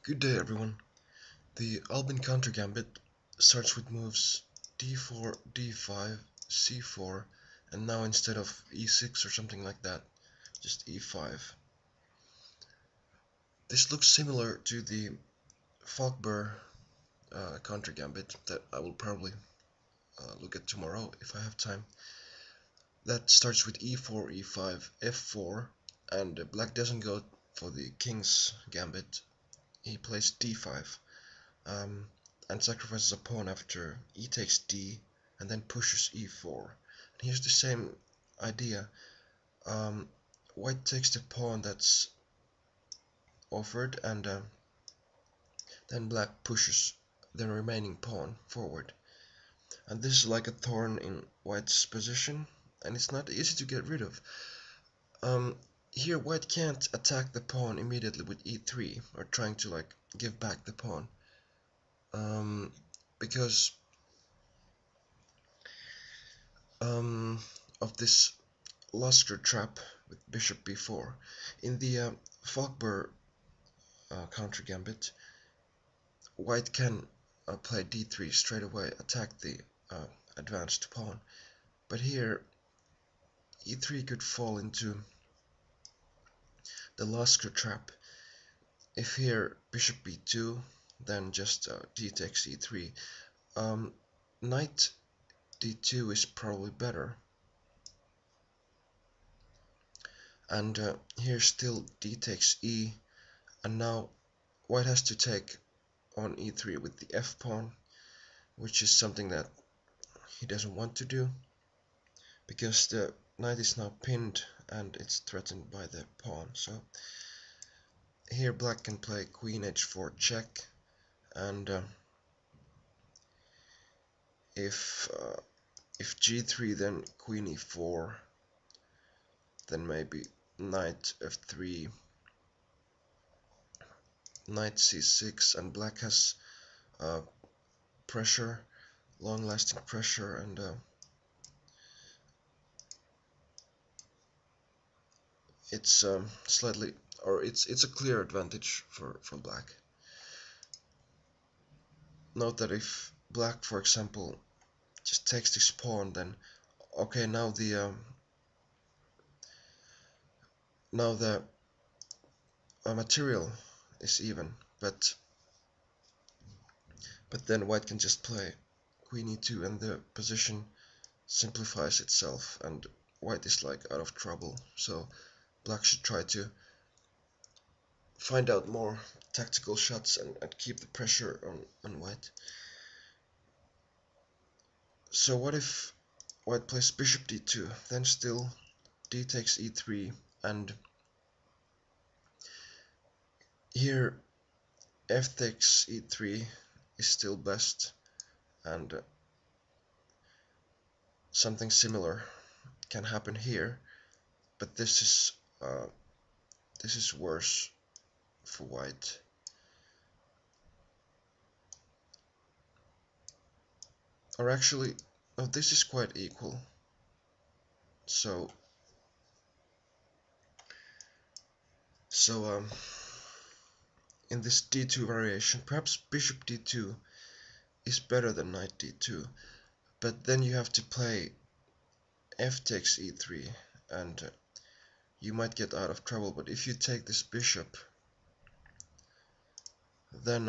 Good day everyone. The Albin Countergambit starts with moves d4, d5, c4, and now instead of e6 or something like that, just e5. This looks similar to the Falkber Countergambit that I will probably look at tomorrow if I have time. That starts with e4, e5, f4, and black doesn't go for the king's gambit. He plays d5. And sacrifices a pawn after e takes d and then pushes e4. And here's the same idea. White takes the pawn that's offered and then black pushes the remaining pawn forward. And this is like a thorn in white's position, and it's not easy to get rid of. Here white can't attack the pawn immediately with e3 or trying to like give back the pawn. Because of this luster trap with bishop b4. In the Falkber counter gambit, white can play d3 straight away, attack the advanced pawn. But here e3 could fall into the luster trap. If here bishop b2, then just d takes e3. Knight d2 is probably better. And here still d takes e, and now white has to take on e3 with the f pawn, which is something that he doesn't want to do because the knight is now pinned and it's threatened by the pawn. So here black can play queen h4 check, and if g3, then queen e4, then maybe knight f3, knight c6, and black has pressure, long-lasting pressure, and it's slightly, or it's a clear advantage for black. Note that if black, for example, just takes this pawn, then okay, now the material is even, but then white can just play queen e2 and the position simplifies itself and white is like out of trouble. So black should try to find out more tactical shots and keep the pressure on white. So what if white plays bishop d2, then still d takes e3, and here f takes e3 is still best, and something similar can happen here, but this is worse for white. Or actually, no, this is quite equal. So in this d2 variation, perhaps bishop d2 is better than knight d2, but then you have to play f takes e3, and you might get out of trouble. But if you take this bishop, then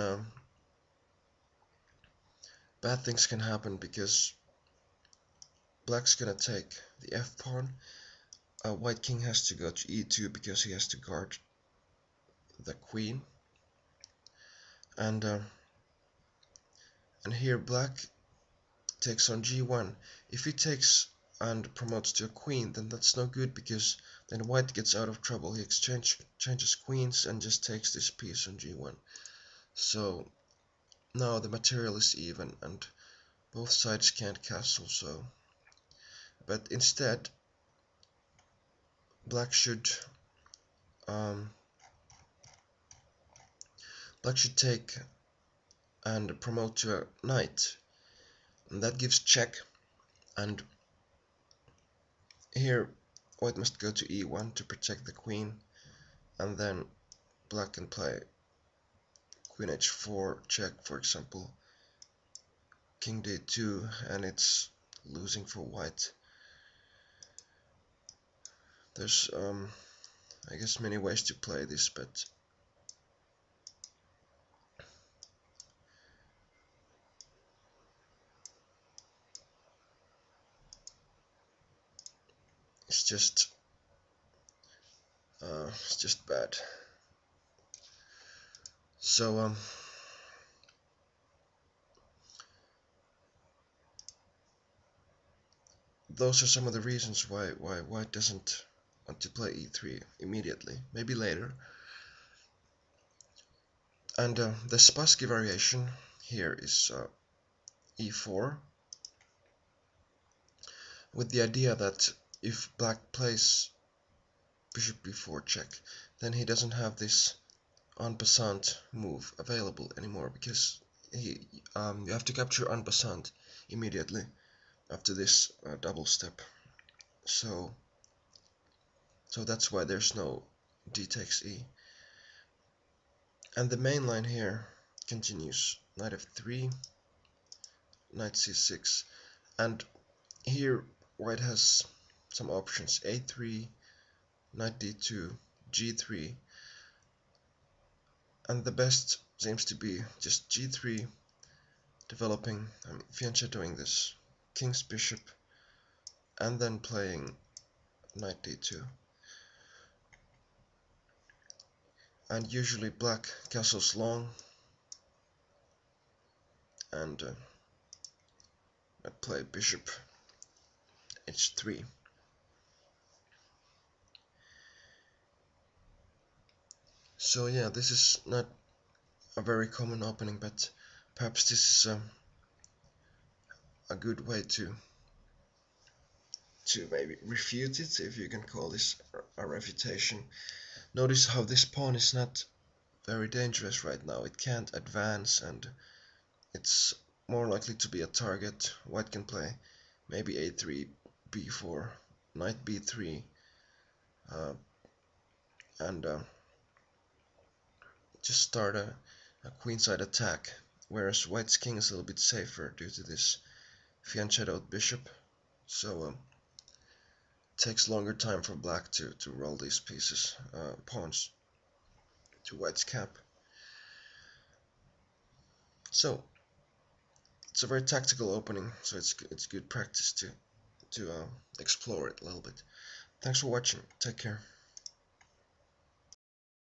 bad things can happen because black's gonna take the f pawn. White king has to go to e2 because he has to guard the queen, and here black takes on g1. If he takes and promotes to a queen, then that's no good because then white gets out of trouble. He changes queens and just takes this piece on g1. So now the material is even and both sides can't castle. So, but instead black should take and promote to a knight, and that gives check, and here white must go to e1 to protect the queen, and then black can play queen h4 check, for example, king d2, and it's losing for white. There's I guess many ways to play this, but it's just bad. So those are some of the reasons why white doesn't want to play e3 immediately. Maybe later. And the Spassky variation here is e4, with the idea that if black plays bishop b4 check, then he doesn't have this en passant move available anymore, because you have to capture en passant immediately after this double step. So that's why there's no d takes e. And the main line here continues knight f3, knight c6, and here white has some options: a3, knight d2, g3, and the best seems to be just g3, developing, fianchettoing this king's bishop, and then playing knight d2. And usually black castles long, and I play bishop h3. So yeah, this is not a very common opening, but perhaps this is a good way to maybe refute it, if you can call this a refutation. Notice how this pawn is not very dangerous right now. It can't advance, and it's more likely to be a target. White can play maybe a3, b4, knight b3, and just start a queenside attack, whereas white's king is a little bit safer due to this fianchettoed bishop. So takes longer time for black to roll these pieces, pawns, to white's camp. So it's a very tactical opening, so it's good practice to explore it a little bit. Thanks for watching. Take care.